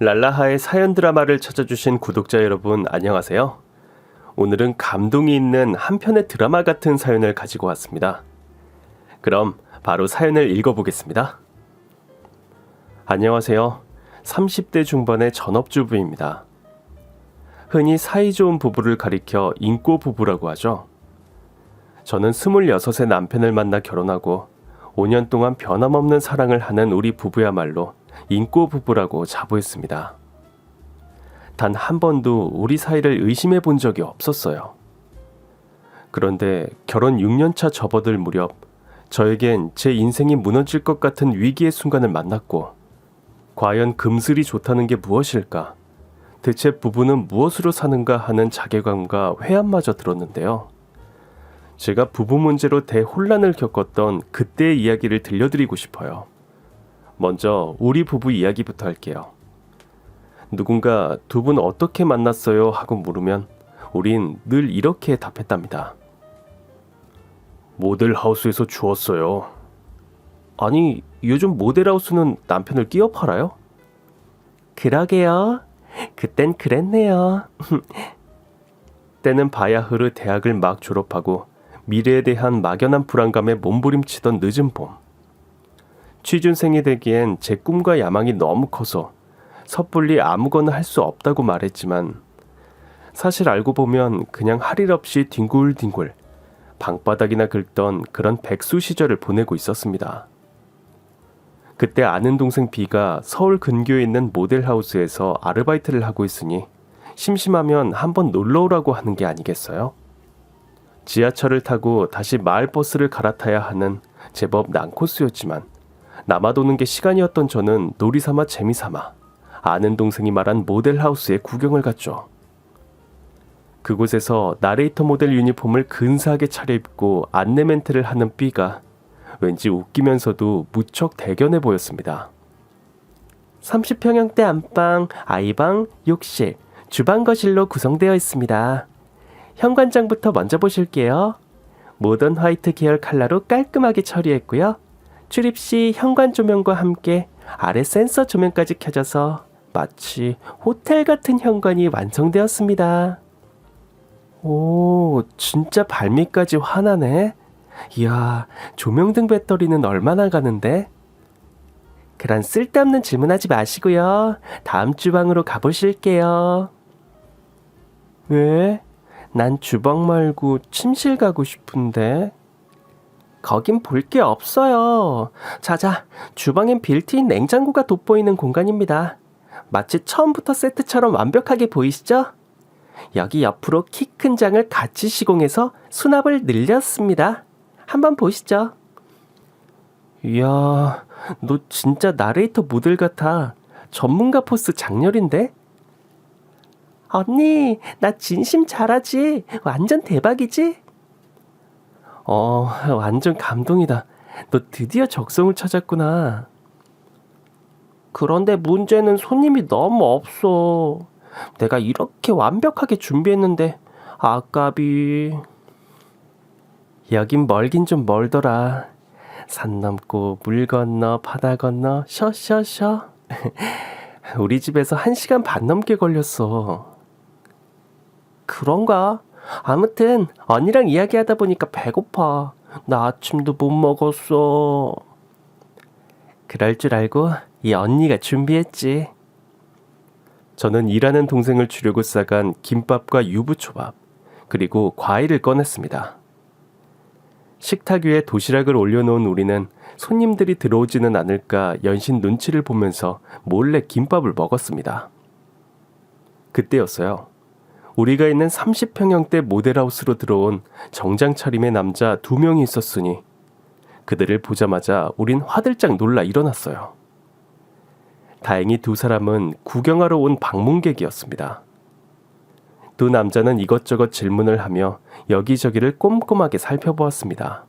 랄라하의 사연 드라마를 찾아주신 구독자 여러분 안녕하세요. 오늘은 감동이 있는 한 편의 드라마 같은 사연을 가지고 왔습니다. 그럼 바로 사연을 읽어보겠습니다. 안녕하세요. 30대 중반의 전업주부입니다. 흔히 사이좋은 부부를 가리켜 인꼬 부부라고 하죠. 저는 26의 남편을 만나 결혼하고 5년 동안 변함없는 사랑을 하는 우리 부부야말로 인꼬 부부라고 자부했습니다. 단 한 번도 우리 사이를 의심해 본 적이 없었어요. 그런데 결혼 6년차 접어들 무렵 저에겐 제 인생이 무너질 것 같은 위기의 순간을 만났고, 과연 금슬이 좋다는 게 무엇일까? 대체 부부는 무엇으로 사는가 하는 자괴감과 회한마저 들었는데요. 제가 부부 문제로 대혼란을 겪었던 그때의 이야기를 들려드리고 싶어요. 먼저 우리 부부 이야기부터 할게요. 누군가 두 분 어떻게 만났어요? 하고 물으면 우린 늘 이렇게 답했답니다. 모델하우스에서 주웠어요. 아니, 요즘 모델하우스는 남편을 끼어 팔아요? 그러게요. 그땐 그랬네요. 때는 바야흐르 대학을 막 졸업하고 미래에 대한 막연한 불안감에 몸부림치던 늦은 봄. 취준생이 되기엔 제 꿈과 야망이 너무 커서 섣불리 아무거나 할 수 없다고 말했지만, 사실 알고 보면 그냥 할 일 없이 뒹굴뒹굴 방바닥이나 긁던 그런 백수 시절을 보내고 있었습니다. 그때 아는 동생 B가 서울 근교에 있는 모델하우스에서 아르바이트를 하고 있으니 심심하면 한번 놀러 오라고 하는 게 아니겠어요? 지하철을 타고 다시 마을버스를 갈아타야 하는 제법 난코스였지만 남아도는 게 시간이었던 저는 놀이삼아 재미삼아 아는 동생이 말한 모델하우스에 구경을 갔죠. 그곳에서 나레이터 모델 유니폼을 근사하게 차려입고 안내 멘트를 하는 B가 왠지 웃기면서도 무척 대견해 보였습니다. 30평형대 안방, 아이방, 욕실, 주방 거실로 구성되어 있습니다. 현관장부터 먼저 보실게요. 모던 화이트 계열 컬러로 깔끔하게 처리했고요. 출입 시 현관 조명과 함께 아래 센서 조명까지 켜져서 마치 호텔 같은 현관이 완성되었습니다. 오, 진짜 발밑까지 환하네. 이야, 조명등 배터리는 얼마나 가는데? 그런 쓸데없는 질문하지 마시고요. 다음 주방으로 가보실게요. 왜? 난 주방 말고 침실 가고 싶은데. 거긴 볼 게 없어요. 자자, 주방엔 빌트인 냉장고가 돋보이는 공간입니다. 마치 처음부터 세트처럼 완벽하게 보이시죠? 여기 옆으로 키 큰 장을 같이 시공해서 수납을 늘렸습니다. 한번 보시죠. 이야, 너 진짜 나레이터 모델 같아. 전문가 포스 장렬인데? 언니, 나 진심 잘하지? 완전 대박이지? 완전 감동이다. 너 드디어 적성을 찾았구나. 그런데 문제는 손님이 너무 없어. 내가 이렇게 완벽하게 준비했는데 아깝이. 여긴 멀긴 좀 멀더라. 산 넘고 물 건너 바다 건너 쉬어. 우리 집에서 1시간 반 넘게 걸렸어. 그런가? 아무튼 언니랑 이야기하다 보니까 배고파. 나 아침도 못 먹었어. 그럴 줄 알고 이 언니가 준비했지. 저는 일하는 동생을 주려고 싸간 김밥과 유부초밥, 그리고 과일을 꺼냈습니다. 식탁 위에 도시락을 올려놓은 우리는 손님들이 들어오지는 않을까 연신 눈치를 보면서 몰래 김밥을 먹었습니다. 그때였어요. 우리가 있는 30평형대 모델하우스로 들어온 정장 차림의 남자 2명이 있었으니 그들을 보자마자 우린 화들짝 놀라 일어났어요. 다행히 두 사람은 구경하러 온 방문객이었습니다. 두 남자는 이것저것 질문을 하며 여기저기를 꼼꼼하게 살펴보았습니다.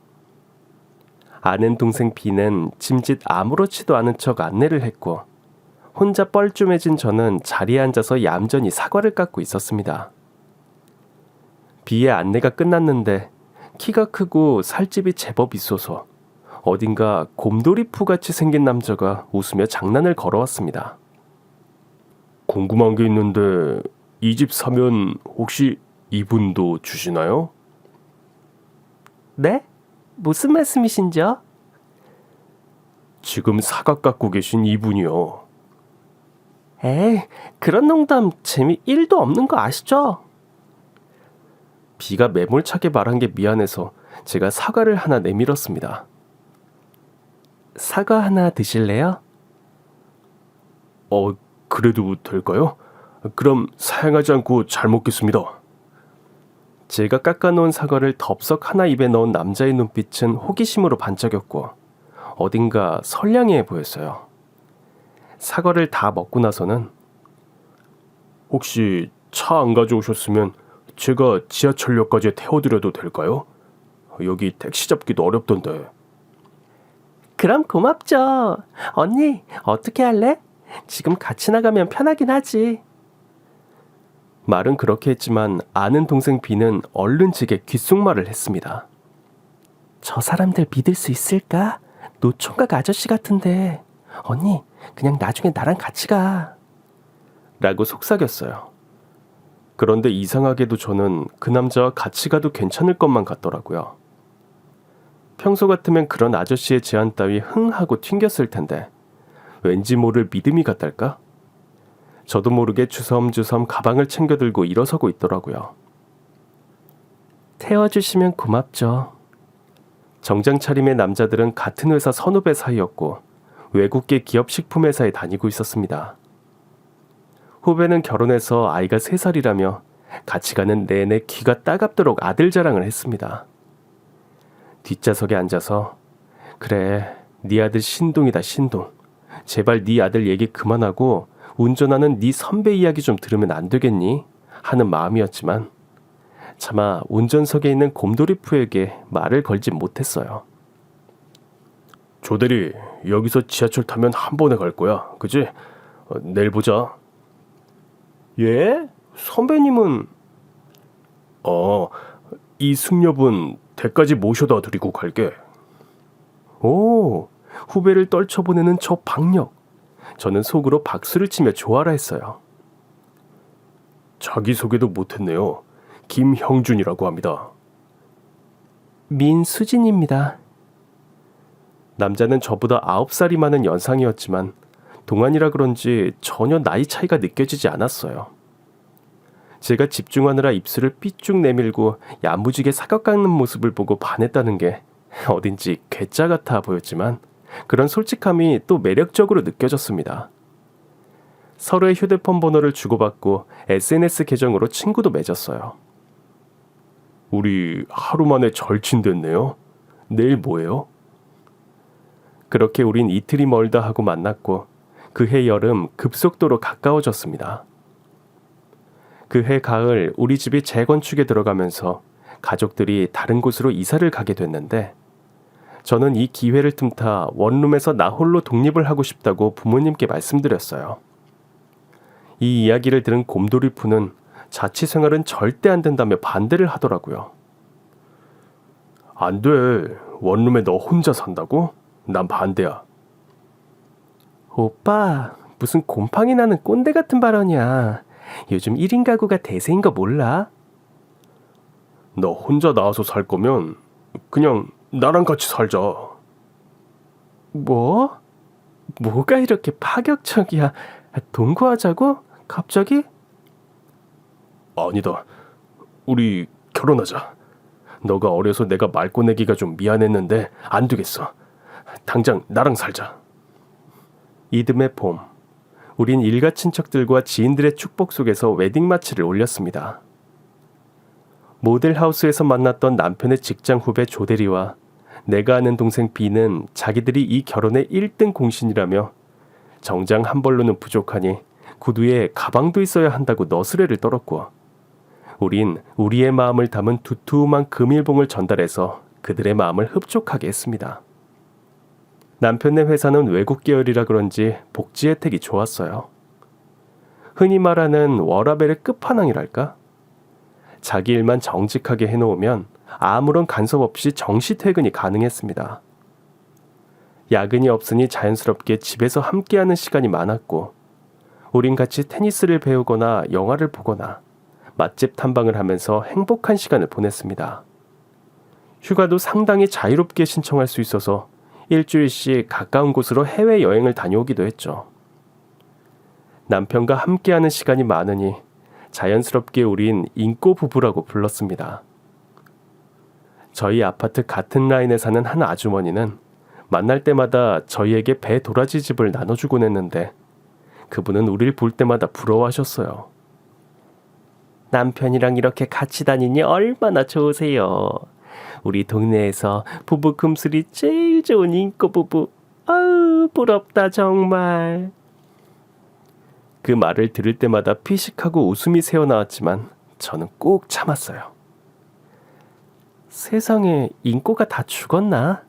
아는 동생 B는 짐짓 아무렇지도 않은 척 안내를 했고, 혼자 뻘쭘해진 저는 자리에 앉아서 얌전히 사과를 깎고 있었습니다. B의 안내가 끝났는데 키가 크고 살집이 제법 있어서 어딘가 곰돌이푸같이 생긴 남자가 웃으며 장난을 걸어왔습니다. 궁금한 게 있는데 이 집 사면 혹시 이분도 주시나요? 네? 무슨 말씀이신지요? 지금 사각 갖고 계신 이분이요. 에이, 그런 농담 재미 1도 없는 거 아시죠? 비가 매몰차게 말한 게 미안해서 제가 사과를 하나 내밀었습니다. 사과 하나 드실래요? 그래도 될까요? 그럼 사양하지 않고 잘 먹겠습니다. 제가 깎아놓은 사과를 덥석 하나 입에 넣은 남자의 눈빛은 호기심으로 반짝였고 어딘가 선량해 보였어요. 사과를 다 먹고 나서는 혹시 차 안 가져오셨으면 제가 지하철역까지 태워드려도 될까요? 여기 택시 잡기도 어렵던데. 그럼 고맙죠. 언니, 어떻게 할래? 지금 같이 나가면 편하긴 하지. 말은 그렇게 했지만 아는 동생 B는 얼른 제게 귓속말을 했습니다. 저 사람들 믿을 수 있을까? 노총각 아저씨 같은데. 언니, 그냥 나중에 나랑 같이 가. 라고 속삭였어요. 그런데 이상하게도 저는 그 남자와 같이 가도 괜찮을 것만 같더라고요. 평소 같으면 그런 아저씨의 제안 따위 흥하고 튕겼을 텐데 왠지 모를 믿음이 갔달까? 저도 모르게 주섬주섬 가방을 챙겨 들고 일어서고 있더라고요. 태워주시면 고맙죠. 정장 차림의 남자들은 같은 회사 선후배 사이였고 외국계 기업 식품회사에 다니고 있었습니다. 후배는 결혼해서 아이가 3살이라며 같이 가는 내내 귀가 따갑도록 아들 자랑을 했습니다. 뒷좌석에 앉아서 그래, 네 아들 신동이다 신동. 제발 네 아들 얘기 그만하고 운전하는 네 선배 이야기 좀 들으면 안 되겠니? 하는 마음이었지만 차마 운전석에 있는 곰돌이푸에게 말을 걸지 못했어요. 조대리, 여기서 지하철 타면 한 번에 갈 거야. 그지? 내일 보자. 예? 선배님은? 이 승려분 댁까지 모셔다 드리고 갈게. 오, 후배를 떨쳐보내는 저 박력. 저는 속으로 박수를 치며 좋아라 했어요. 자기소개도 못했네요. 김형준이라고 합니다. 민수진입니다. 남자는 저보다 9살이 많은 연상이었지만 동안이라 그런지 전혀 나이 차이가 느껴지지 않았어요. 제가 집중하느라 입술을 삐쭉 내밀고 야무지게 사각 깎는 모습을 보고 반했다는 게 어딘지 괴짜 같아 보였지만 그런 솔직함이 또 매력적으로 느껴졌습니다. 서로의 휴대폰 번호를 주고받고 SNS 계정으로 친구도 맺었어요. 우리 하루 만에 절친됐네요. 내일 뭐예요? 그렇게 우린 이틀이 멀다 하고 만났고 그해 여름 급속도로 가까워졌습니다. 그해 가을 우리 집이 재건축에 들어가면서 가족들이 다른 곳으로 이사를 가게 됐는데 저는 이 기회를 틈타 원룸에서 나 홀로 독립을 하고 싶다고 부모님께 말씀드렸어요. 이 이야기를 들은 곰돌이푸는 자취생활은 절대 안 된다며 반대를 하더라고요. 안 돼. 원룸에 너 혼자 산다고? 난 반대야. 오빠, 무슨 곰팡이 나는 꼰대 같은 발언이야. 요즘 1인 가구가 대세인 거 몰라? 너 혼자 나와서 살 거면 그냥 나랑 같이 살자. 뭐? 뭐가 이렇게 파격적이야? 동거하자고? 갑자기? 아니다. 우리 결혼하자. 너가 어려서 내가 말 꺼내기가 좀 미안했는데 안 되겠어. 당장 나랑 살자. 이듬해 봄, 우린 일가 친척들과 지인들의 축복 속에서 웨딩 마치를 올렸습니다. 모델하우스에서 만났던 남편의 직장 후배 조대리와 내가 아는 동생 B는 자기들이 이 결혼의 1등 공신이라며 정장 한 벌로는 부족하니 구두에 가방도 있어야 한다고 너스레를 떨었고 우린 우리의 마음을 담은 두툼한 금일봉을 전달해서 그들의 마음을 흡족하게 했습니다. 남편네 회사는 외국 계열이라 그런지 복지 혜택이 좋았어요. 흔히 말하는 워라밸의 끝판왕이랄까? 자기 일만 정직하게 해놓으면 아무런 간섭 없이 정시 퇴근이 가능했습니다. 야근이 없으니 자연스럽게 집에서 함께하는 시간이 많았고 우린 같이 테니스를 배우거나 영화를 보거나 맛집 탐방을 하면서 행복한 시간을 보냈습니다. 휴가도 상당히 자유롭게 신청할 수 있어서 일주일씩 가까운 곳으로 해외여행을 다녀오기도 했죠. 남편과 함께하는 시간이 많으니 자연스럽게 우린 인꼬 부부라고 불렀습니다. 저희 아파트 같은 라인에 사는 한 아주머니는 만날 때마다 저희에게 배 도라지 즙을 나눠주곤 했는데 그분은 우릴 볼 때마다 부러워하셨어요. 남편이랑 이렇게 같이 다니니 얼마나 좋으세요. 우리 동네에서 부부 금슬이 제일 좋은 인꼬 부부. 아우 부럽다 정말. 그 말을 들을 때마다 피식하고 웃음이 새어나왔지만 저는 꼭 참았어요. 세상에 인꼬가 다 죽었나?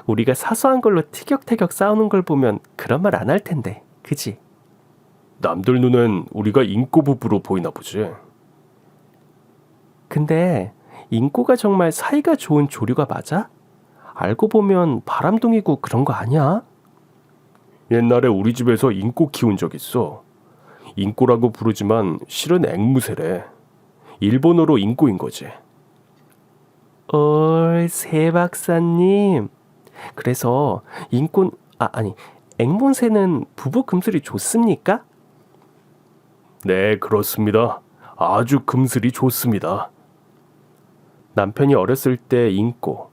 우리가 사소한 걸로 티격태격 싸우는 걸 보면 그런 말 안 할 텐데, 그지? 남들 눈엔 우리가 인꼬 부부로 보이나 보지. 근데 인꼬가 정말 사이가 좋은 조류가 맞아? 알고 보면 바람둥이고 그런 거 아니야? 옛날에 우리 집에서 인꼬 키운 적 있어. 인꼬라고 부르지만 실은 앵무새래. 일본어로 인꼬인 거지. 새 박사님. 그래서 앵무새는 부부 금슬이 좋습니까? 네, 그렇습니다. 아주 금슬이 좋습니다. 남편이 어렸을 때 인꼬,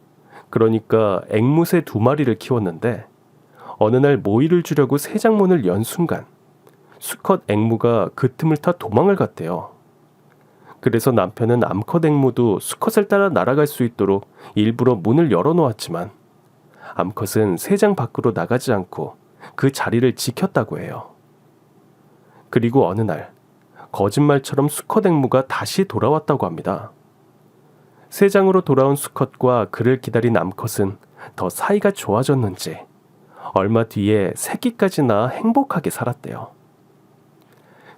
그러니까 앵무새 2마리를 키웠는데 어느 날 모이를 주려고 새장문을 연 순간 수컷 앵무가 그 틈을 타 도망을 갔대요. 그래서 남편은 암컷 앵무도 수컷을 따라 날아갈 수 있도록 일부러 문을 열어놓았지만 암컷은 새장 밖으로 나가지 않고 그 자리를 지켰다고 해요. 그리고 어느 날 거짓말처럼 수컷 앵무가 다시 돌아왔다고 합니다. 새장으로 돌아온 수컷과 그를 기다린 암컷은 더 사이가 좋아졌는지 얼마 뒤에 새끼까지 낳아 행복하게 살았대요.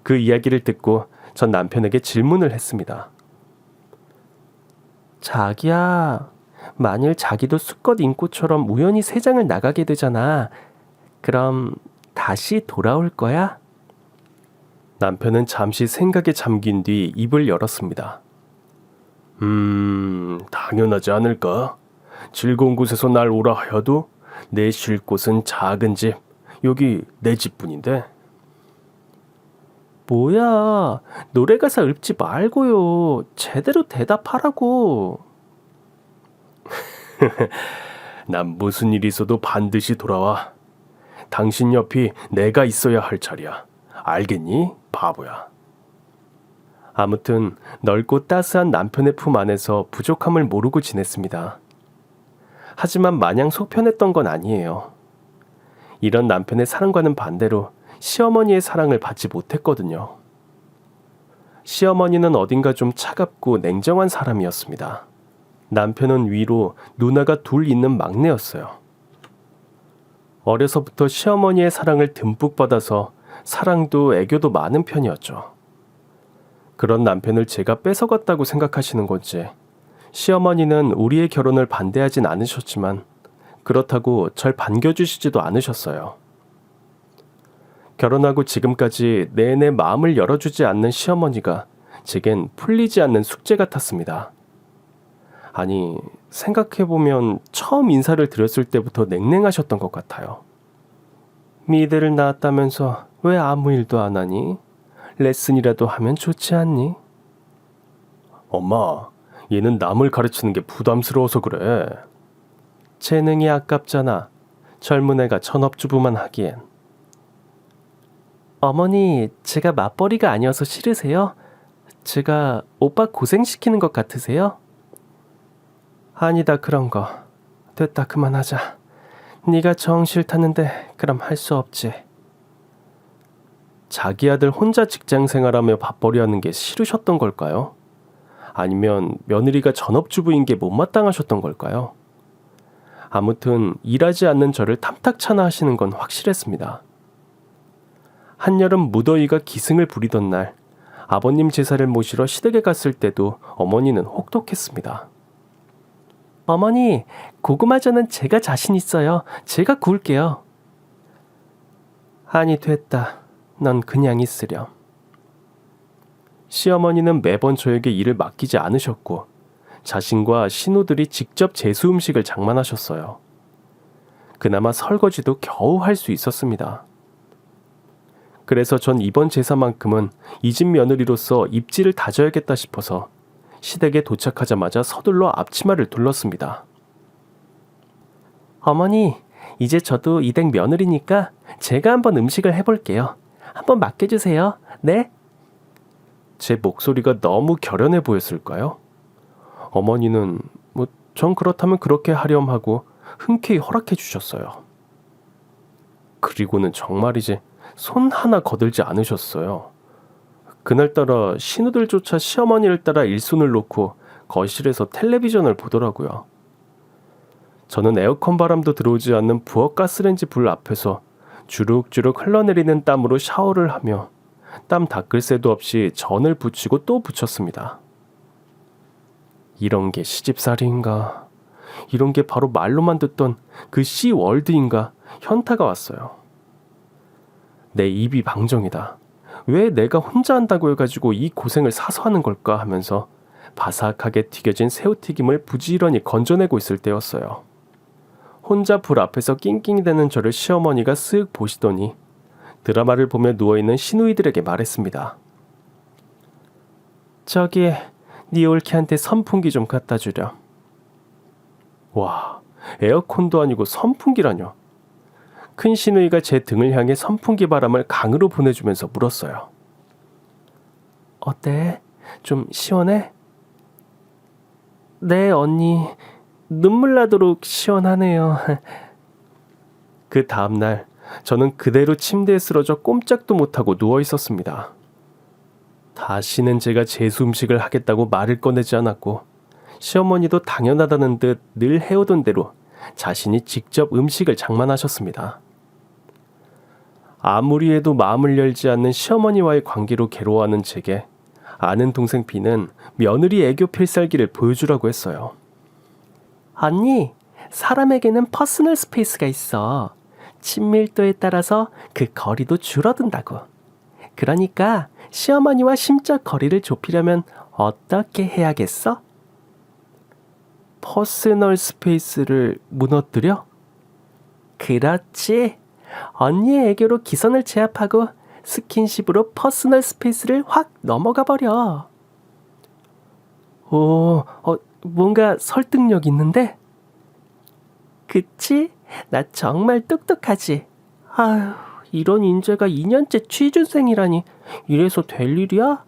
그 이야기를 듣고 전 남편에게 질문을 했습니다. 자기야, 만일 자기도 수컷 인꼬처럼 우연히 새장을 나가게 되잖아. 그럼 다시 돌아올 거야? 남편은 잠시 생각에 잠긴 뒤 입을 열었습니다. 당연하지 않을까? 즐거운 곳에서 날 오라 하여도 내 쉴 곳은 작은 집, 여기 내 집뿐인데. 뭐야, 노래가사 읊지 말고요. 제대로 대답하라고. 난 무슨 일이 있어도 반드시 돌아와. 당신 옆이 내가 있어야 할 자리야. 알겠니, 바보야. 아무튼 넓고 따스한 남편의 품 안에서 부족함을 모르고 지냈습니다. 하지만 마냥 속편했던 건 아니에요. 이런 남편의 사랑과는 반대로 시어머니의 사랑을 받지 못했거든요. 시어머니는 어딘가 좀 차갑고 냉정한 사람이었습니다. 남편은 위로 누나가 둘 있는 막내였어요. 어려서부터 시어머니의 사랑을 듬뿍 받아서 사랑도 애교도 많은 편이었죠. 그런 남편을 제가 뺏어갔다고 생각하시는 건지 시어머니는 우리의 결혼을 반대하진 않으셨지만 그렇다고 절 반겨주시지도 않으셨어요. 결혼하고 지금까지 내내 마음을 열어주지 않는 시어머니가 제겐 풀리지 않는 숙제 같았습니다. 아니, 생각해보면 처음 인사를 드렸을 때부터 냉랭하셨던 것 같아요. 미대를 나왔다면서 왜 아무 일도 안 하니? 레슨이라도 하면 좋지 않니? 엄마, 얘는 남을 가르치는 게 부담스러워서 그래. 재능이 아깝잖아. 젊은 애가 전업주부만 하기엔. 어머니, 제가 맞벌이가 아니어서 싫으세요? 제가 오빠 고생시키는 것 같으세요? 아니다, 그런 거. 됐다, 그만하자. 네가 정 싫다는데 그럼 할 수 없지. 자기 아들 혼자 직장 생활하며 밥벌이 하는 게 싫으셨던 걸까요? 아니면 며느리가 전업주부인 게 못마땅하셨던 걸까요? 아무튼 일하지 않는 저를 탐탁찮아 하시는 건 확실했습니다. 한여름 무더위가 기승을 부리던 날 아버님 제사를 모시러 시댁에 갔을 때도 어머니는 혹독했습니다. 어머니, 고구마전은 제가 자신 있어요. 제가 구울게요. 아니, 됐다. 넌 그냥 있으렴. 시어머니는 매번 저에게 일을 맡기지 않으셨고 자신과 신우들이 직접 제수 음식을 장만하셨어요. 그나마 설거지도 겨우 할 수 있었습니다. 그래서 전 이번 제사만큼은 이 집 며느리로서 입지를 다져야겠다 싶어서 시댁에 도착하자마자 서둘러 앞치마를 둘렀습니다. 어머니, 이제 저도 이 댁 며느리니까 제가 한번 음식을 해볼게요. 한번 맡겨주세요. 네? 제 목소리가 너무 결연해 보였을까요? 어머니는 전 그렇다면 그렇게 하렴 하고 흔쾌히 허락해 주셨어요. 그리고는 정말이지 손 하나 거들지 않으셨어요. 그날따라 신우들조차 시어머니를 따라 일손을 놓고 거실에서 텔레비전을 보더라고요. 저는 에어컨 바람도 들어오지 않는 부엌 가스레인지 불 앞에서 주룩주룩 흘러내리는 땀으로 샤워를 하며 땀 닦을 새도 없이 전을 붙이고 또 붙였습니다. 이런 게 시집살이인가? 이런 게 바로 말로만 듣던 그 씨월드인가? 현타가 왔어요. 내 입이 방정이다. 왜 내가 혼자 한다고 해가지고 이 고생을 사서 하는 걸까 하면서 바삭하게 튀겨진 새우튀김을 부지런히 건져내고 있을 때였어요. 혼자 불 앞에서 낑낑대는 저를 시어머니가 쓱 보시더니 드라마를 보며 누워있는 시누이들에게 말했습니다. 저기 네 올케한테 선풍기 좀 갖다 주렴. 와, 에어컨도 아니고 선풍기라뇨. 큰 시누이가 제 등을 향해 선풍기 바람을 강으로 보내주면서 물었어요. 어때? 좀 시원해? 네, 언니. 눈물 나도록 시원하네요. 그 다음날 저는 그대로 침대에 쓰러져 꼼짝도 못하고 누워 있었습니다. 다시는 제가 제수 음식을 하겠다고 말을 꺼내지 않았고 시어머니도 당연하다는 듯 늘 해오던 대로 자신이 직접 음식을 장만하셨습니다. 아무리 해도 마음을 열지 않는 시어머니와의 관계로 괴로워하는 제게 아는 동생 B는 며느리 애교 필살기를 보여주라고 했어요. 언니, 사람에게는 퍼스널 스페이스가 있어. 친밀도에 따라서 그 거리도 줄어든다고. 그러니까 시어머니와 심적 거리를 좁히려면 어떻게 해야겠어? 퍼스널 스페이스를 무너뜨려? 그렇지. 언니의 애교로 기선을 제압하고 스킨십으로 퍼스널 스페이스를 확 넘어가 버려. 오, 뭔가 설득력 있는데? 그치? 나 정말 똑똑하지? 아휴, 이런 인재가 2년째 취준생이라니 이래서 될 일이야?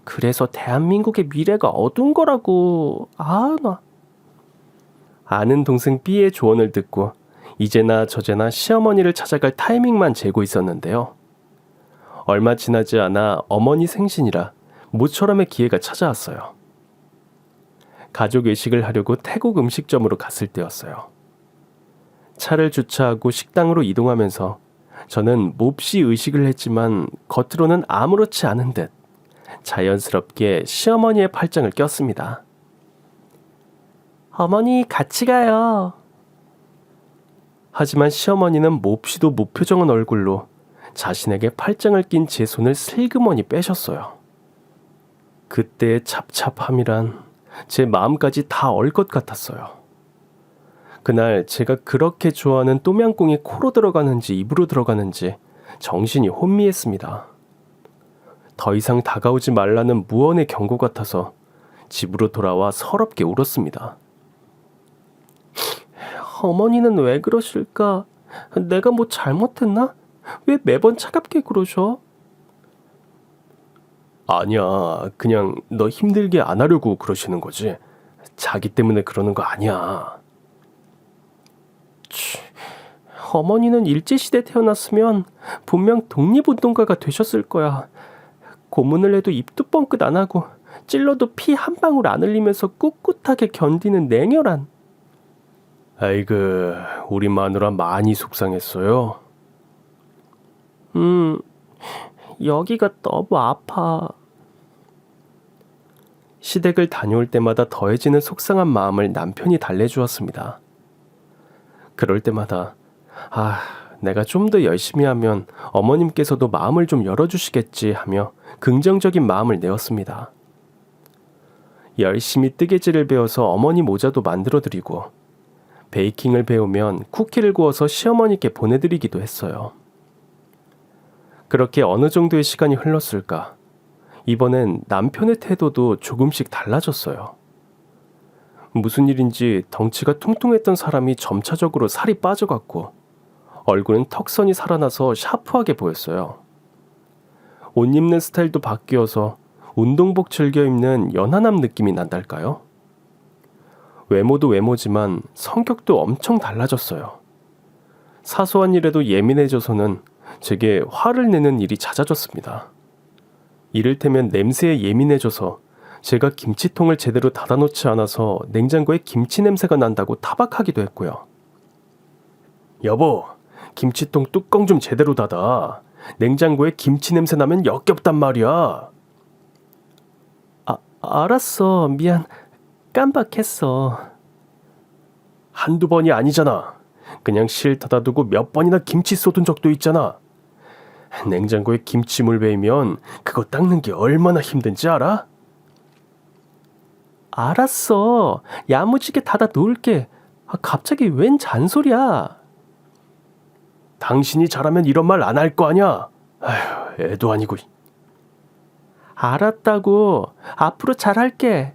그래서 대한민국의 미래가 어두운 거라고. 나. 아는 동생 B의 조언을 듣고 이제나 저제나 시어머니를 찾아갈 타이밍만 재고 있었는데요. 얼마 지나지 않아 어머니 생신이라 모처럼의 기회가 찾아왔어요. 가족 외식을 하려고 태국 음식점으로 갔을 때였어요. 차를 주차하고 식당으로 이동하면서 저는 몹시 의식을 했지만 겉으로는 아무렇지 않은 듯 자연스럽게 시어머니의 팔짱을 꼈습니다. 어머니 같이 가요. 하지만 시어머니는 몹시도 무표정한 얼굴로 자신에게 팔짱을 낀 제 손을 슬그머니 빼셨어요. 그때의 찹찹함이란 제 마음까지 다 얼 것 같았어요. 그날 제가 그렇게 좋아하는 똠양꿍이 코로 들어가는지 입으로 들어가는지 정신이 혼미했습니다. 더 이상 다가오지 말라는 무언의 경고 같아서 집으로 돌아와 서럽게 울었습니다. 어머니는 왜 그러실까? 내가 뭐 잘못했나? 왜 매번 차갑게 그러셔? 아니야, 그냥 너 힘들게 안 하려고 그러시는 거지. 자기 때문에 그러는 거 아니야. 어머니는 일제시대 태어났으면 분명 독립운동가가 되셨을 거야. 고문을 해도 입도 뻥끗 안 하고 찔러도 피 한 방울 안 흘리면서 꿋꿋하게 견디는 냉혈한. 아이고, 우리 마누라 많이 속상했어요. 여기가 너무 아파. 시댁을 다녀올 때마다 더해지는 속상한 마음을 남편이 달래주었습니다. 그럴 때마다 내가 좀 더 열심히 하면 어머님께서도 마음을 좀 열어주시겠지 하며 긍정적인 마음을 내었습니다. 열심히 뜨개질을 배워서 어머니 모자도 만들어드리고 베이킹을 배우면 쿠키를 구워서 시어머니께 보내드리기도 했어요. 그렇게 어느 정도의 시간이 흘렀을까? 이번엔 남편의 태도도 조금씩 달라졌어요. 무슨 일인지 덩치가 퉁퉁했던 사람이 점차적으로 살이 빠져갔고 얼굴은 턱선이 살아나서 샤프하게 보였어요. 옷 입는 스타일도 바뀌어서 운동복 즐겨 입는 연하남 느낌이 난달까요? 외모도 외모지만 성격도 엄청 달라졌어요. 사소한 일에도 예민해져서는 제게 화를 내는 일이 잦아졌습니다. 이를테면 냄새에 예민해져서 제가 김치통을 제대로 닫아놓지 않아서 냉장고에 김치 냄새가 난다고 타박하기도 했고요. 여보, 김치통 뚜껑 좀 제대로 닫아. 냉장고에 김치 냄새 나면 역겹단 말이야. 알았어. 미안. 깜빡했어. 한두 번이 아니잖아. 그냥 싫다다 두고 몇 번이나 김치 쏟은 적도 있잖아. 냉장고에 김치물 베이면 그거 닦는 게 얼마나 힘든지 알아? 알았어. 야무지게 닫아 놓을게. 갑자기 웬 잔소리야? 당신이 잘하면 이런 말 안 할 거 아냐? 아휴, 애도 아니고. 알았다고. 앞으로 잘할게.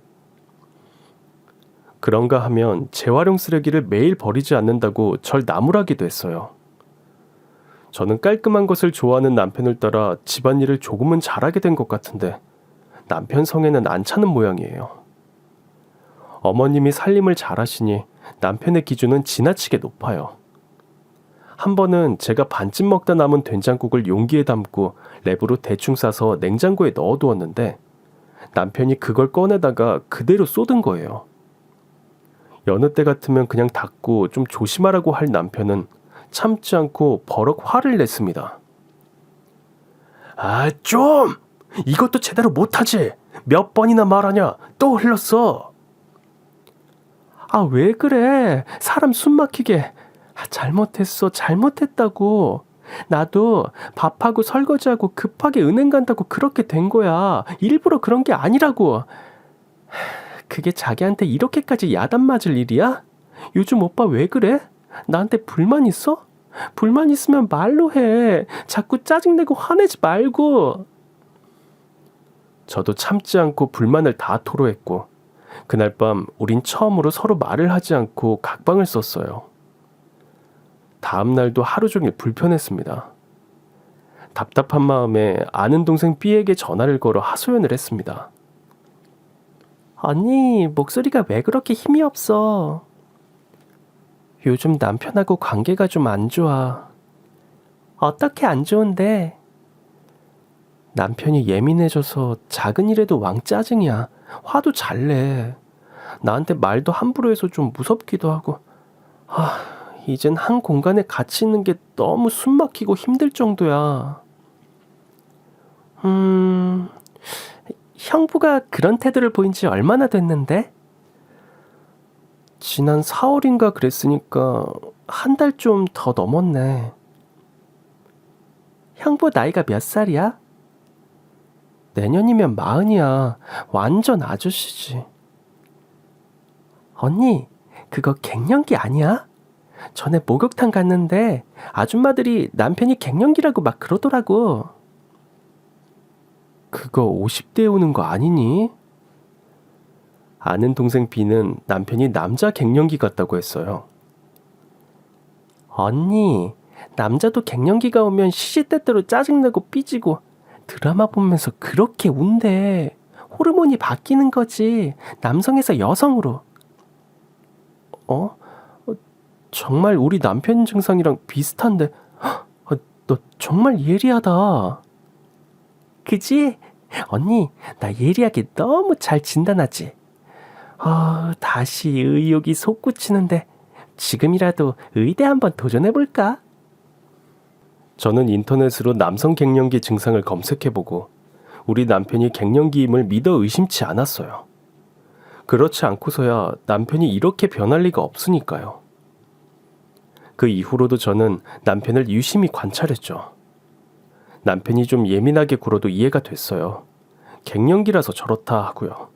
그런가 하면 재활용 쓰레기를 매일 버리지 않는다고 절 나무라기도 했어요. 저는 깔끔한 것을 좋아하는 남편을 따라 집안일을 조금은 잘하게 된 것 같은데 남편 성에는 안 차는 모양이에요. 어머님이 살림을 잘하시니 남편의 기준은 지나치게 높아요. 한 번은 제가 반쯤 먹다 남은 된장국을 용기에 담고 랩으로 대충 싸서 냉장고에 넣어두었는데 남편이 그걸 꺼내다가 그대로 쏟은 거예요. 여느 때 같으면 그냥 닫고 좀 조심하라고 할 남편은 참지 않고 버럭 화를 냈습니다. 아, 좀! 이것도 제대로 못하지! 몇 번이나 말하냐? 또 흘렀어! 아, 왜 그래? 사람 숨 막히게. 잘못했어. 잘못했다고. 나도 밥하고 설거지하고 급하게 은행 간다고 그렇게 된 거야. 일부러 그런 게 아니라고. 그게 자기한테 이렇게까지 야단 맞을 일이야? 요즘 오빠 왜 그래? 나한테 불만 있어? 불만 있으면 말로 해. 자꾸 짜증내고 화내지 말고. 저도 참지 않고 불만을 다 토로했고 그날 밤 우린 처음으로 서로 말을 하지 않고 각방을 썼어요. 다음 날도 하루 종일 불편했습니다. 답답한 마음에 아는 동생 B에게 전화를 걸어 하소연을 했습니다. 언니, 목소리가 왜 그렇게 힘이 없어? 요즘 남편하고 관계가 좀 안 좋아. 어떻게 안 좋은데? 남편이 예민해져서 작은 일에도 왕짜증이야. 화도 잘 내. 나한테 말도 함부로 해서 좀 무섭기도 하고. 이젠 한 공간에 같이 있는 게 너무 숨막히고 힘들 정도야. 형부가 그런 태도를 보인 지 얼마나 됐는데? 지난 4월인가 그랬으니까 한 달 좀 더 넘었네. 형부 나이가 몇 살이야? 내년이면 40이야. 완전 아저씨지. 언니, 그거 갱년기 아니야? 전에 목욕탕 갔는데 아줌마들이 남편이 갱년기라고 막 그러더라고. 그거 50대에 오는 거 아니니? 아는 동생 B는 남편이 남자 갱년기 같다고 했어요. 언니, 남자도 갱년기가 오면 시시때때로 짜증내고 삐지고 드라마 보면서 그렇게 운대. 호르몬이 바뀌는 거지. 남성에서 여성으로. 정말 우리 남편 증상이랑 비슷한데 너 정말 예리하다. 그지? 언니, 나 예리하게 너무 잘 진단하지. 다시 의욕이 솟구치는데 지금이라도 의대 한번 도전해볼까? 저는 인터넷으로 남성 갱년기 증상을 검색해보고 우리 남편이 갱년기임을 믿어 의심치 않았어요. 그렇지 않고서야 남편이 이렇게 변할 리가 없으니까요. 그 이후로도 저는 남편을 유심히 관찰했죠. 남편이 좀 예민하게 굴어도 이해가 됐어요. 갱년기라서 저렇다 하고요.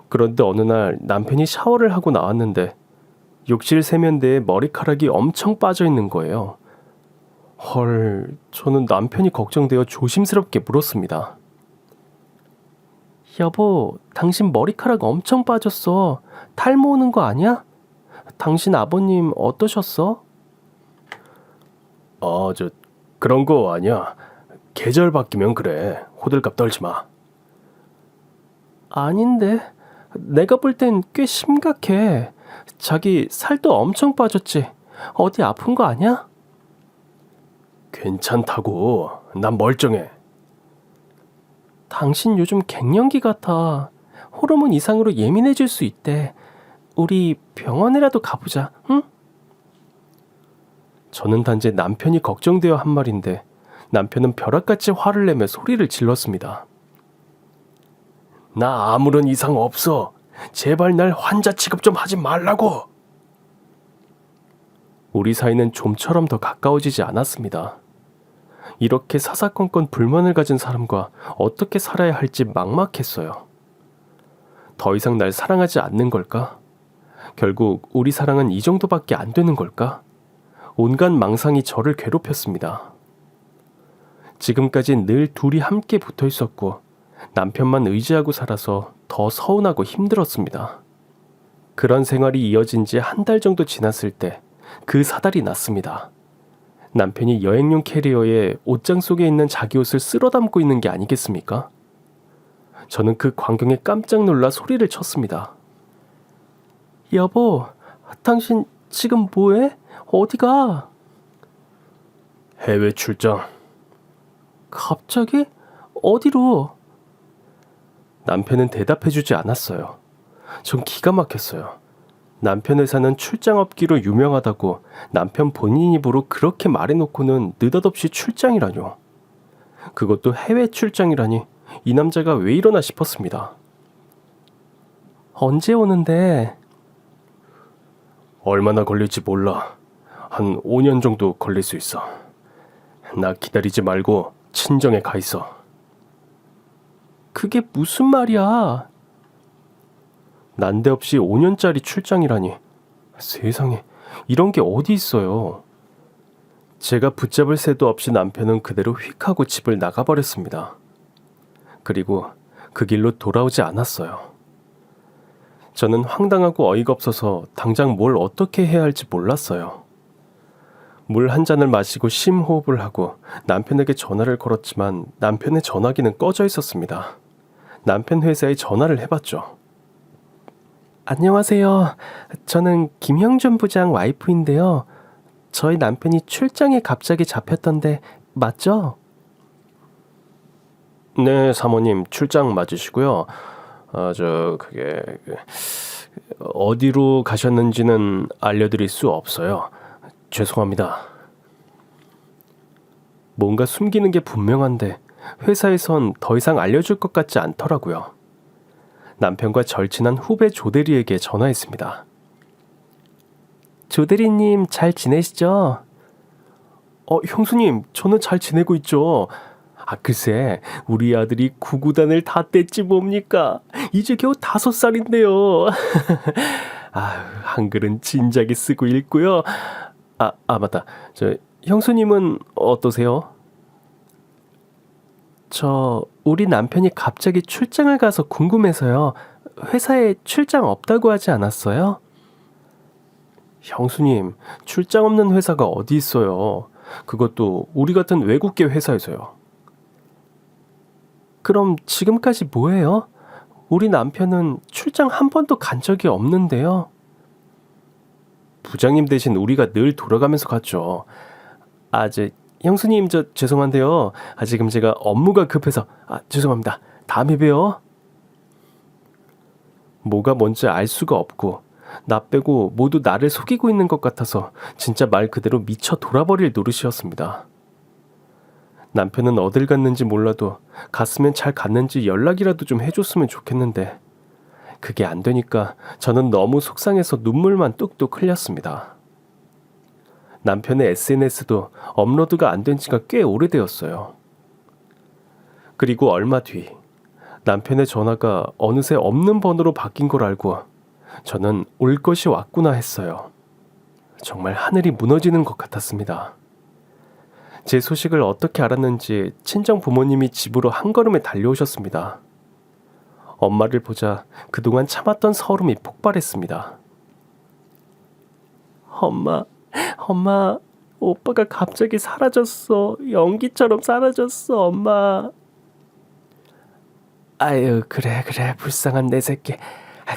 그런데 어느 날 남편이 샤워를 하고 나왔는데 욕실 세면대에 머리카락이 엄청 빠져 있는 거예요. 헐, 저는 남편이 걱정되어 조심스럽게 물었습니다. 여보, 당신 머리카락 엄청 빠졌어. 탈모 오는 거 아니야? 당신 아버님 어떠셨어? 그런 거 아니야. 계절 바뀌면 그래. 호들갑 떨지 마. 아닌데. 내가 볼 땐 꽤 심각해. 자기 살도 엄청 빠졌지. 어디 아픈 거 아니야? 괜찮다고. 난 멀쩡해. 당신 요즘 갱년기 같아. 호르몬 이상으로 예민해질 수 있대. 우리 병원이라도 가보자, 응? 저는 단지 남편이 걱정되어 한 말인데 남편은 벼락같이 화를 내며 소리를 질렀습니다. 나 아무런 이상 없어. 제발 날 환자 취급 좀 하지 말라고. 우리 사이는 좀처럼 더 가까워지지 않았습니다. 이렇게 사사건건 불만을 가진 사람과 어떻게 살아야 할지 막막했어요. 더 이상 날 사랑하지 않는 걸까? 결국 우리 사랑은 이 정도밖에 안 되는 걸까? 온갖 망상이 저를 괴롭혔습니다. 지금까지 늘 둘이 함께 붙어 있었고 남편만 의지하고 살아서 더 서운하고 힘들었습니다. 그런 생활이 이어진 지 한 달 정도 지났을 때 그 사달이 났습니다. 남편이 여행용 캐리어에 옷장 속에 있는 자기 옷을 쓸어 담고 있는 게 아니겠습니까? 저는 그 광경에 깜짝 놀라 소리를 쳤습니다. 여보, 당신 지금 뭐해? 어디 가? 해외 출장. 갑자기? 어디로? 남편은 대답해주지 않았어요. 전 기가 막혔어요. 남편 회사는 출장 업기로 유명하다고 남편 본인 입으로 그렇게 말해놓고는 느닷없이 출장이라뇨. 그것도 해외 출장이라니 이 남자가 왜 이러나 싶었습니다. 언제 오는데? 얼마나 걸릴지 몰라. 한 5년 정도 걸릴 수 있어. 나 기다리지 말고 친정에 가 있어. 그게 무슨 말이야? 난데없이 5년짜리 출장이라니. 세상에, 이런 게 어디 있어요. 제가 붙잡을 새도 없이 남편은 그대로 휙 하고 집을 나가버렸습니다. 그리고 그 길로 돌아오지 않았어요. 저는 황당하고 어이가 없어서 당장 뭘 어떻게 해야 할지 몰랐어요. 물 한 잔을 마시고 심호흡을 하고 남편에게 전화를 걸었지만 남편의 전화기는 꺼져 있었습니다. 남편 회사에 전화를 해봤죠. 안녕하세요. 저는 김형준 부장 와이프인데요. 저희 남편이 출장에 갑자기 잡혔던데 맞죠? 네, 사모님 출장 맞으시고요. 그게 어디로 가셨는지는 알려드릴 수 없어요. 죄송합니다. 뭔가 숨기는 게 분명한데 회사에선 더 이상 알려줄 것 같지 않더라고요. 남편과 절친한 후배 조대리에게 전화했습니다. 조대리님 잘 지내시죠? 형수님, 저는 잘 지내고 있죠. 글쎄, 우리 아들이 구구단을 다 뗐지 뭡니까? 이제 겨우 5살인데요. 한글은 진작에 쓰고 읽고요. 맞다. 형수님은 어떠세요? 우리 남편이 갑자기 출장을 가서 궁금해서요. 회사에 출장 없다고 하지 않았어요? 형수님, 출장 없는 회사가 어디 있어요? 그것도 우리 같은 외국계 회사에서요. 그럼 지금까지 뭐해요? 우리 남편은 출장 한 번도 간 적이 없는데요. 부장님 대신 우리가 늘 돌아가면서 갔죠. 형수님, 죄송한데요. 지금 제가 업무가 급해서. 죄송합니다. 다음에 봬요. 뭐가 뭔지 알 수가 없고 나 빼고 모두 나를 속이고 있는 것 같아서 진짜 말 그대로 미쳐 돌아버릴 노릇이었습니다. 남편은 어딜 갔는지 몰라도 갔으면 잘 갔는지 연락이라도 좀 해줬으면 좋겠는데 그게 안 되니까 저는 너무 속상해서 눈물만 뚝뚝 흘렸습니다. 남편의 SNS도 업로드가 안 된 지가 꽤 오래되었어요. 그리고 얼마 뒤 남편의 전화가 어느새 없는 번호로 바뀐 걸 알고 저는 올 것이 왔구나 했어요. 정말 하늘이 무너지는 것 같았습니다. 제 소식을 어떻게 알았는지 친정 부모님이 집으로 한 걸음에 달려오셨습니다. 엄마를 보자 그동안 참았던 서름이 폭발했습니다. 엄마, 오빠가 갑자기 사라졌어. 연기처럼 사라졌어, 엄마. 아유, 그래, 불쌍한 내 새끼.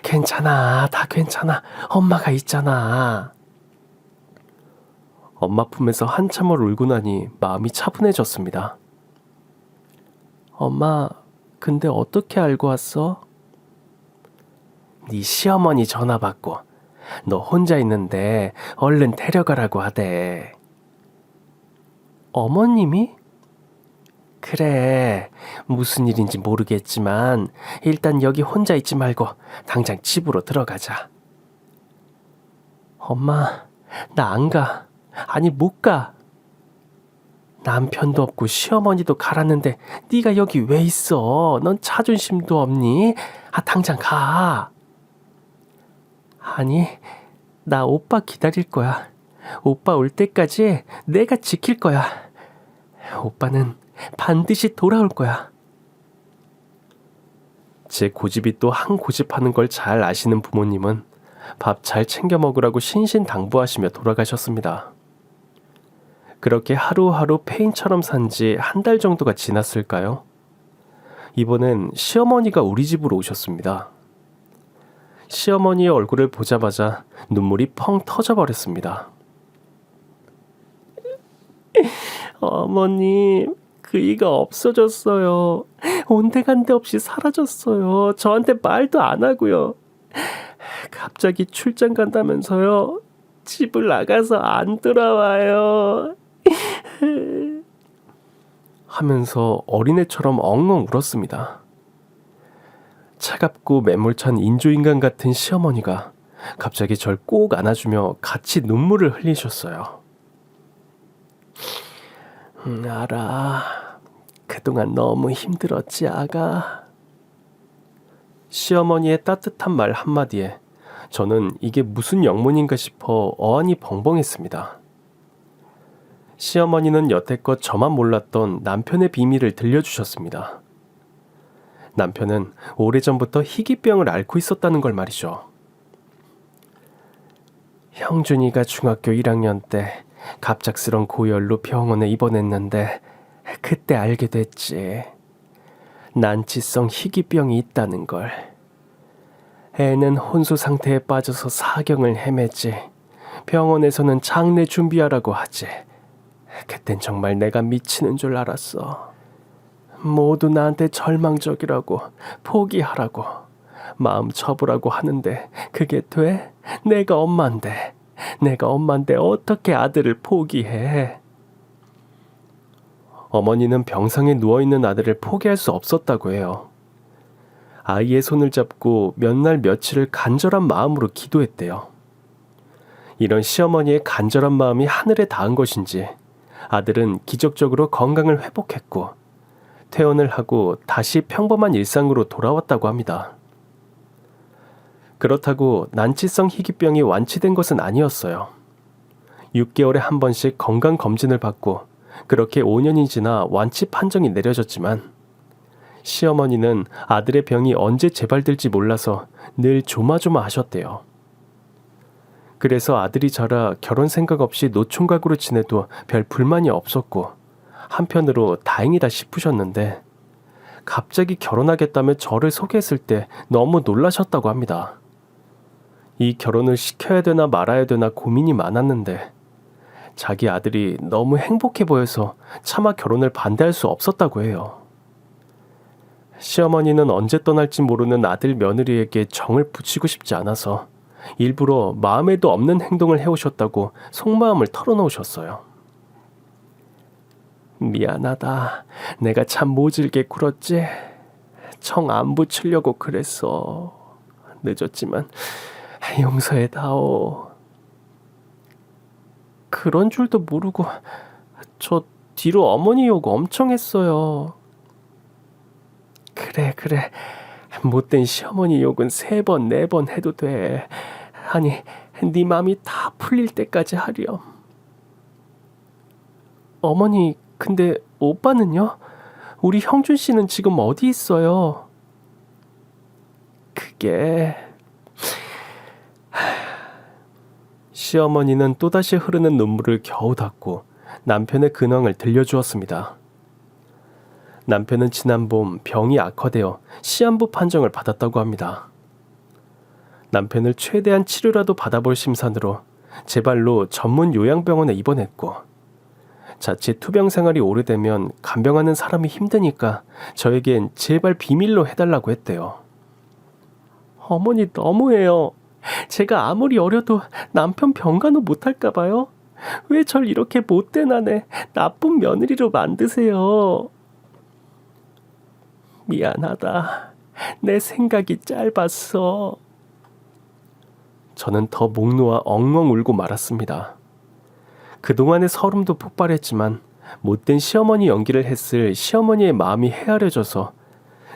괜찮아, 다 괜찮아. 엄마가 있잖아. 엄마 품에서 한참을 울고 나니 마음이 차분해졌습니다. 엄마, 근데 어떻게 알고 왔어? 네 시어머니 전화 받고 너 혼자 있는데 얼른 데려가라고 하대. 어머님이? 그래, 무슨 일인지 모르겠지만 일단 여기 혼자 있지 말고 당장 집으로 들어가자. 엄마, 나 안 가. 아니, 못 가. 남편도 없고 시어머니도 갈았는데 네가 여기 왜 있어? 넌 자존심도 없니? 당장 가. 아니, 나 오빠 기다릴 거야. 오빠 올 때까지 내가 지킬 거야. 오빠는 반드시 돌아올 거야. 제 고집이 또 한 고집하는 걸 잘 아시는 부모님은 밥 잘 챙겨 먹으라고 신신당부하시며 돌아가셨습니다. 그렇게 하루하루 페인처럼 산 지 한 달 정도가 지났을까요? 이번엔 시어머니가 우리 집으로 오셨습니다. 시어머니의 얼굴을 보자마자 눈물이 펑 터져버렸습니다. 어머님, 그이가 없어졌어요. 온데간데 없이 사라졌어요. 저한테 말도 안 하고요. 갑자기 출장 간다면서요. 집을 나가서 안 돌아와요. 하면서 어린애처럼 엉엉 울었습니다. 차갑고 매몰찬 인조인간 같은 시어머니가 갑자기 절 꼭 안아주며 같이 눈물을 흘리셨어요. 알아. 그동안 너무 힘들었지, 아가. 시어머니의 따뜻한 말 한마디에 저는 이게 무슨 영문인가 싶어 어안이 벙벙했습니다. 시어머니는 여태껏 저만 몰랐던 남편의 비밀을 들려주셨습니다. 남편은 오래전부터 희귀병을 앓고 있었다는 걸 말이죠. 형준이가 중학교 1학년 때 갑작스런 고열로 병원에 입원했는데 그때 알게 됐지. 난치성 희귀병이 있다는 걸. 애는 혼수 상태에 빠져서 사경을 헤매지. 병원에서는 장례 준비하라고 하지. 그땐 정말 내가 미치는 줄 알았어. 모두 나한테 절망적이라고, 포기하라고, 마음 접으라고 하는데 그게 돼? 내가 엄마인데 어떻게 아들을 포기해? 어머니는 병상에 누워있는 아들을 포기할 수 없었다고 해요. 아이의 손을 잡고 몇 날 며칠을 간절한 마음으로 기도했대요. 이런 시어머니의 간절한 마음이 하늘에 닿은 것인지 아들은 기적적으로 건강을 회복했고 퇴원을 하고 다시 평범한 일상으로 돌아왔다고 합니다. 그렇다고 난치성 희귀병이 완치된 것은 아니었어요. 6개월에 한 번씩 건강검진을 받고 그렇게 5년이 지나 완치 판정이 내려졌지만 시어머니는 아들의 병이 언제 재발될지 몰라서 늘 조마조마하셨대요. 그래서 아들이 자라 결혼 생각 없이 노총각으로 지내도 별 불만이 없었고 한편으로 다행이다 싶으셨는데 갑자기 결혼하겠다며 저를 소개했을 때 너무 놀라셨다고 합니다. 이 결혼을 시켜야 되나 말아야 되나 고민이 많았는데 자기 아들이 너무 행복해 보여서 차마 결혼을 반대할 수 없었다고 해요. 시어머니는 언제 떠날지 모르는 아들 며느리에게 정을 붙이고 싶지 않아서 일부러 마음에도 없는 행동을 해오셨다고 속마음을 털어놓으셨어요. 미안하다. 내가 참 모질게 굴었지. 정 안 붙이려고 그랬어. 늦었지만 용서해다오. 그런 줄도 모르고 저 뒤로 어머니 욕 엄청 했어요. 그래. 못된 시어머니 욕은 3번, 4번 해도 돼. 아니, 네 맘이 다 풀릴 때까지 하렴. 어머니, 근데 오빠는요? 우리 형준 씨는 지금 어디 있어요? 그게... 시어머니는 또다시 흐르는 눈물을 겨우 닦고 남편의 근황을 들려주었습니다. 남편은 지난 봄 병이 악화되어 시한부 판정을 받았다고 합니다. 남편을 최대한 치료라도 받아볼 심산으로 제 발로 전문 요양병원에 입원했고, 자칫 투병 생활이 오래되면 간병하는 사람이 힘드니까 저에겐 제발 비밀로 해달라고 했대요. 어머니 너무해요. 제가 아무리 어려도 남편 병간호 못할까 봐요. 왜 절 이렇게 못된 아내, 나쁜 며느리로 만드세요. 미안하다. 내 생각이 짧았어. 저는 더 목 놓아 엉엉 울고 말았습니다. 그동안의 서름도 폭발했지만 못된 시어머니 연기를 했을 시어머니의 마음이 헤아려져서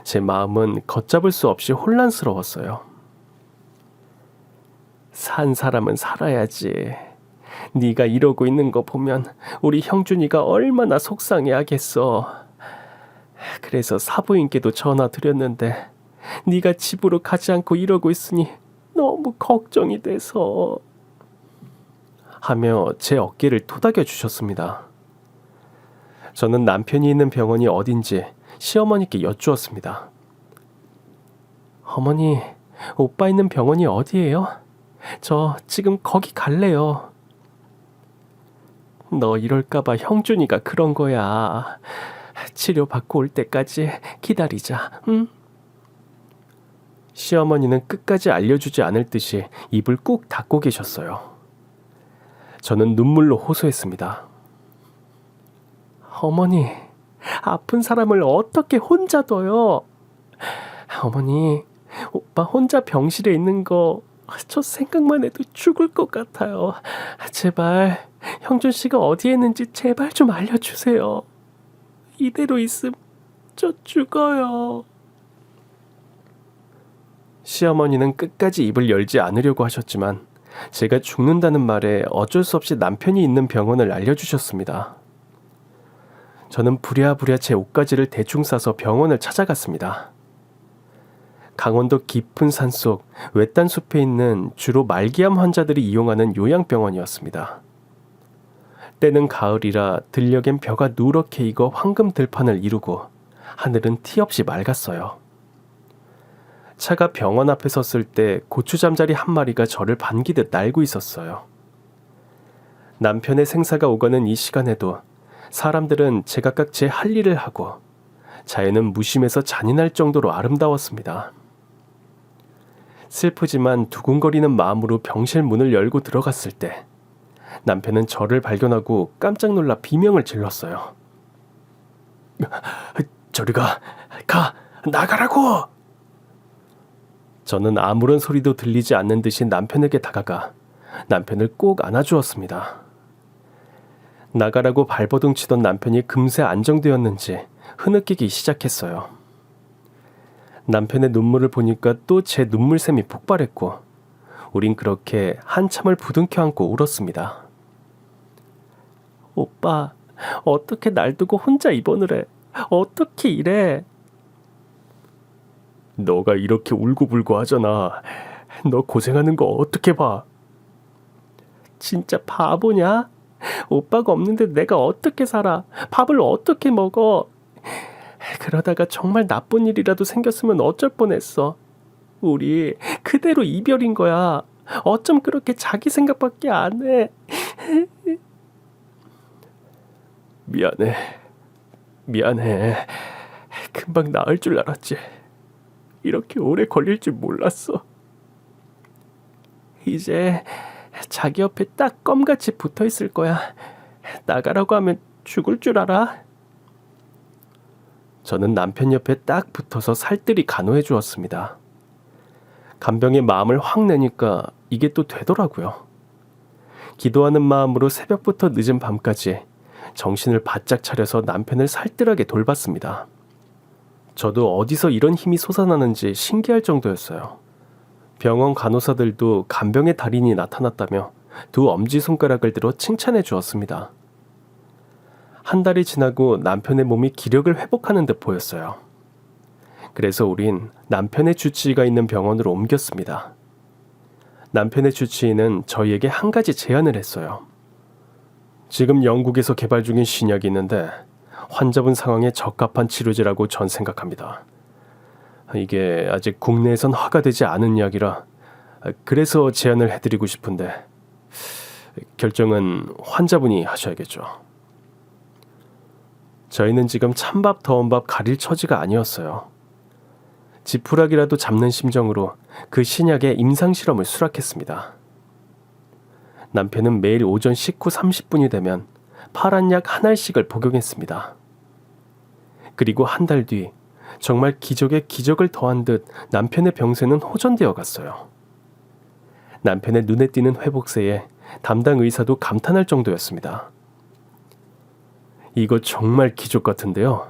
제 마음은 걷잡을 수 없이 혼란스러웠어요. 산 사람은 살아야지. 네가 이러고 있는 거 보면 우리 형준이가 얼마나 속상해하겠어. 그래서 사부인께도 전화 드렸는데 네가 집으로 가지 않고 이러고 있으니 너무 걱정이 돼서, 하며 제 어깨를 토닥여 주셨습니다. 저는 남편이 있는 병원이 어딘지 시어머니께 여쭈었습니다. 어머니, 오빠 있는 병원이 어디예요? 저 지금 거기 갈래요. 너 이럴까봐 형준이가 그런 거야. 치료받고 올 때까지 기다리자, 응? 시어머니는 끝까지 알려주지 않을 듯이 입을 꾹 닫고 계셨어요. 저는 눈물로 호소했습니다. 어머니, 아픈 사람을 어떻게 혼자 둬요? 어머니, 오빠 혼자 병실에 있는 거 저 생각만 해도 죽을 것 같아요. 제발 형준 씨가 어디에 있는지 제발 좀 알려주세요. 이대로 있음 저 죽어요. 시어머니는 끝까지 입을 열지 않으려고 하셨지만 제가 죽는다는 말에 어쩔 수 없이 남편이 있는 병원을 알려주셨습니다. 저는 부랴부랴 제 옷가지를 대충 싸서 병원을 찾아갔습니다. 강원도 깊은 산속 외딴 숲에 있는 주로 말기암 환자들이 이용하는 요양병원이었습니다. 때는 가을이라 들녘엔 벼가 누렇게 익어 황금 들판을 이루고 하늘은 티 없이 맑았어요. 차가 병원 앞에 섰을 때 고추잠자리 한 마리가 저를 반기듯 날고 있었어요. 남편의 생사가 오가는 이 시간에도 사람들은 제각각 제 할 일을 하고 자연은 무심해서 잔인할 정도로 아름다웠습니다. 슬프지만 두근거리는 마음으로 병실 문을 열고 들어갔을 때 남편은 저를 발견하고 깜짝 놀라 비명을 질렀어요. 저리 가! 나가라고! 저는 아무런 소리도 들리지 않는 듯이 남편에게 다가가 남편을 꼭 안아주었습니다. 나가라고 발버둥 치던 남편이 금세 안정되었는지 흐느끼기 시작했어요. 남편의 눈물을 보니까 또 제 눈물샘이 폭발했고 우린 그렇게 한참을 부둥켜 안고 울었습니다. 오빠, 어떻게 날 두고 혼자 입원을 해? 어떻게 이래? 너가 이렇게 울고불고 하잖아. 너 고생하는 거 어떻게 봐? 진짜 바보냐? 오빠가 없는데 내가 어떻게 살아? 밥을 어떻게 먹어? 그러다가 정말 나쁜 일이라도 생겼으면 어쩔 뻔했어. 우리 그대로 이별인 거야. 어쩜 그렇게 자기 생각밖에 안 해? 미안해. 금방 나을 줄 알았지. 이렇게 오래 걸릴 줄 몰랐어. 이제 자기 옆에 딱 껌같이 붙어 있을 거야. 나가라고 하면 죽을 줄 알아? 저는 남편 옆에 딱 붙어서 살뜰히 간호해 주었습니다. 간병의 마음을 확 내니까 이게 또 되더라고요. 기도하는 마음으로 새벽부터 늦은 밤까지 정신을 바짝 차려서 남편을 살뜰하게 돌봤습니다. 저도 어디서 이런 힘이 솟아나는지 신기할 정도였어요. 병원 간호사들도 간병의 달인이 나타났다며 두 엄지손가락을 들어 칭찬해 주었습니다. 한 달이 지나고 남편의 몸이 기력을 회복하는 듯 보였어요. 그래서 우린 남편의 주치의가 있는 병원으로 옮겼습니다. 남편의 주치의는 저희에게 한 가지 제안을 했어요. 지금 영국에서 개발 중인 신약이 있는데 환자분 상황에 적합한 치료제라고 전 생각합니다. 이게 아직 국내에선 허가되지 않은 약이라 그래서 제안을 해드리고 싶은데 결정은 환자분이 하셔야겠죠. 저희는 지금 찬밥 더운 밥 가릴 처지가 아니었어요. 지푸라기라도 잡는 심정으로 그 신약의 임상실험을 수락했습니다. 남편은 매일 오전 식후 30분이 되면 파란 약 한 알씩을 복용했습니다. 그리고 한 달 뒤 정말 기적에 기적을 더한 듯 남편의 병세는 호전되어 갔어요. 남편의 눈에 띄는 회복세에 담당 의사도 감탄할 정도였습니다. 이거 정말 기적 같은데요.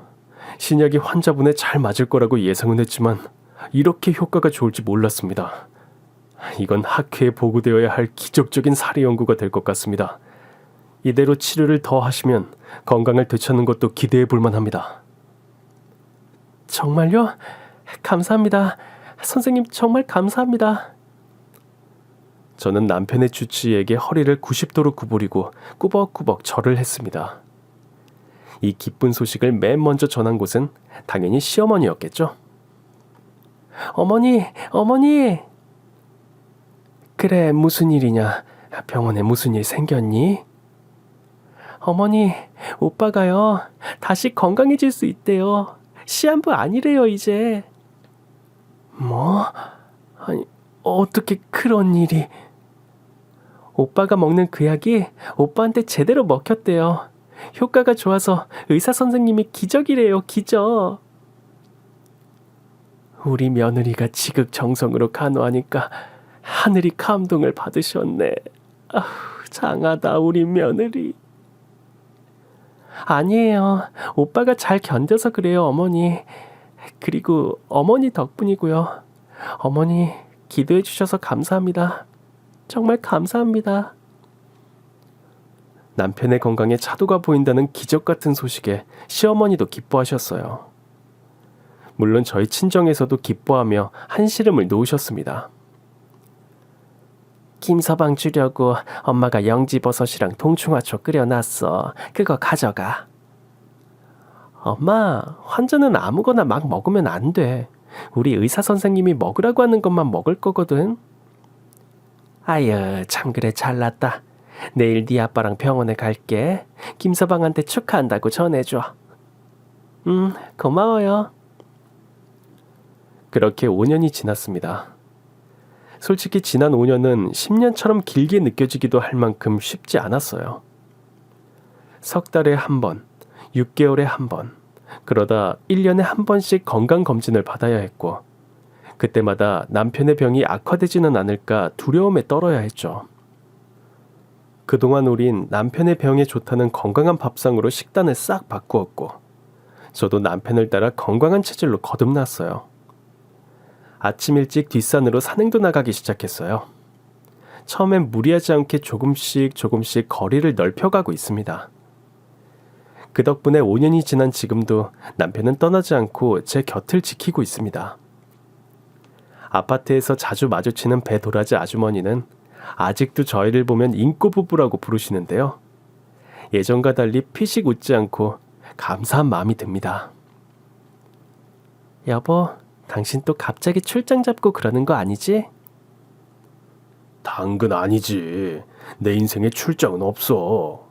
신약이 환자분에 잘 맞을 거라고 예상은 했지만 이렇게 효과가 좋을지 몰랐습니다. 이건 학회에 보고되어야 할 기적적인 사례 연구가 될 것 같습니다. 이대로 치료를 더 하시면 건강을 되찾는 것도 기대해 볼 만합니다. 정말요? 감사합니다. 선생님 정말 감사합니다. 저는 남편의 주치의에게 허리를 90도로 구부리고 꾸벅꾸벅 절을 했습니다. 이 기쁜 소식을 맨 먼저 전한 곳은 당연히 시어머니였겠죠. 어머니, 어머니! 그래, 무슨 일이냐? 병원에 무슨 일 생겼니? 어머니, 오빠가요, 다시 건강해질 수 있대요. 시한부 아니래요, 이제. 뭐? 아니, 어떻게 그런 일이? 오빠가 먹는 그 약이 오빠한테 제대로 먹혔대요. 효과가 좋아서 의사 선생님이 기적이래요, 기적. 우리 며느리가 지극정성으로 간호하니까 하늘이 감동을 받으셨네. 아휴, 장하다 우리 며느리. 아니에요. 오빠가 잘 견뎌서 그래요, 어머니. 그리고 어머니 덕분이고요. 어머니 기도해 주셔서 감사합니다. 정말 감사합니다. 남편의 건강에 차도가 보인다는 기적 같은 소식에 시어머니도 기뻐하셨어요. 물론 저희 친정에서도 기뻐하며 한시름을 놓으셨습니다. 김서방 주려고 엄마가 영지버섯이랑 동충하초 끓여놨어. 그거 가져가. 엄마, 환자는 아무거나 막 먹으면 안 돼. 우리 의사 선생님이 먹으라고 하는 것만 먹을 거거든. 아유, 참 그래 잘났다. 내일 네 아빠랑 병원에 갈게. 김서방한테 축하한다고 전해줘. 고마워요. 그렇게 5년이 지났습니다. 솔직히 지난 5년은 10년처럼 길게 느껴지기도 할 만큼 쉽지 않았어요. 석 달에 한 번, 6개월에 한 번, 그러다 1년에 한 번씩 건강검진을 받아야 했고 그때마다 남편의 병이 악화되지는 않을까 두려움에 떨어야 했죠. 그동안 우린 남편의 병에 좋다는 건강한 밥상으로 식단을 싹 바꾸었고 저도 남편을 따라 건강한 체질로 거듭났어요. 아침 일찍 뒷산으로 산행도 나가기 시작했어요. 처음엔 무리하지 않게 조금씩 거리를 넓혀가고 있습니다. 그 덕분에 5년이 지난 지금도 남편은 떠나지 않고 제 곁을 지키고 있습니다. 아파트에서 자주 마주치는 배도라지 아주머니는 아직도 저희를 보면 인꼬부부라고 부르시는데요. 예전과 달리 피식 웃지 않고 감사한 마음이 듭니다. 여보, 당신 또 갑자기 출장 잡고 그러는 거 아니지? 당근 아니지. 내 인생에 출장은 없어.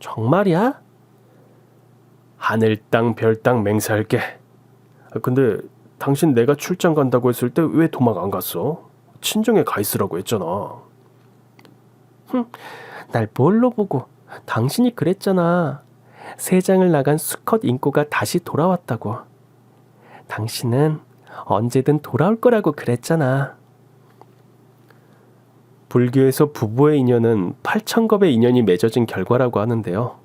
정말이야? 하늘 땅 별 땅 맹세할게. 근데 당신 내가 출장 간다고 했을 때 왜 도망 안 갔어? 친정에 가 있으라고 했잖아. 날 뭘로 보고. 당신이 그랬잖아. 세장을 나간 수컷 인꼬가 다시 돌아왔다고. 당신은 언제든 돌아올 거라고 그랬잖아. 불교에서 부부의 인연은 8,000겁의 인연이 맺어진 결과라고 하는데요.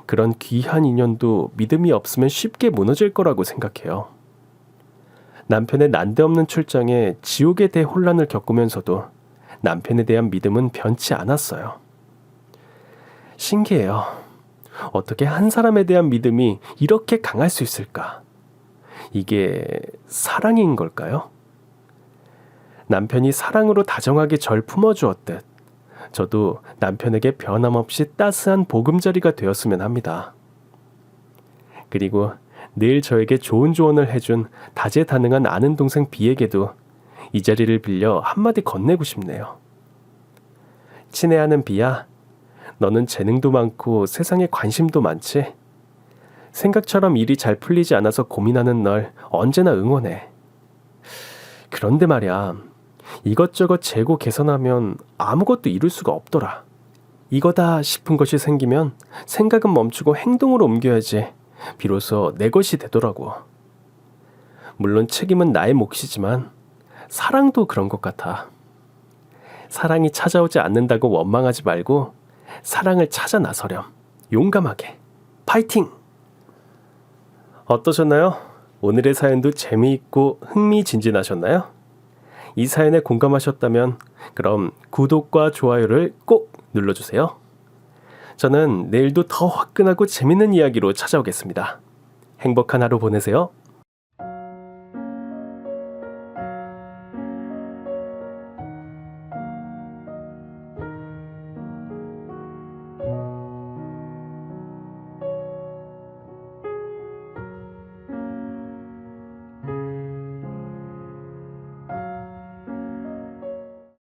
그런 귀한 인연도 믿음이 없으면 쉽게 무너질 거라고 생각해요. 남편의 난데없는 출장에 지옥의 대혼란을 겪으면서도 남편에 대한 믿음은 변치 않았어요. 신기해요. 어떻게 한 사람에 대한 믿음이 이렇게 강할 수 있을까? 이게 사랑인 걸까요? 남편이 사랑으로 다정하게 절 품어주었듯 저도 남편에게 변함없이 따스한 보금자리가 되었으면 합니다. 그리고 늘 저에게 좋은 조언을 해준 다재다능한 아는 동생 B에게도 이 자리를 빌려 한마디 건네고 싶네요. 친애하는 B야, 너는 재능도 많고 세상에 관심도 많지? 생각처럼 일이 잘 풀리지 않아서 고민하는 널 언제나 응원해. 그런데 말이야, 이것저것 재고 개선하면 아무것도 이룰 수가 없더라. 이거다 싶은 것이 생기면 생각은 멈추고 행동으로 옮겨야지 비로소 내 것이 되더라고. 물론 책임은 나의 몫이지만 사랑도 그런 것 같아. 사랑이 찾아오지 않는다고 원망하지 말고 사랑을 찾아 나서렴. 용감하게. 파이팅! 어떠셨나요? 오늘의 사연도 재미있고 흥미진진하셨나요? 이 사연에 공감하셨다면 그럼 구독과 좋아요를 꼭 눌러주세요. 저는 내일도 더 화끈하고 재밌는 이야기로 찾아오겠습니다. 행복한 하루 보내세요.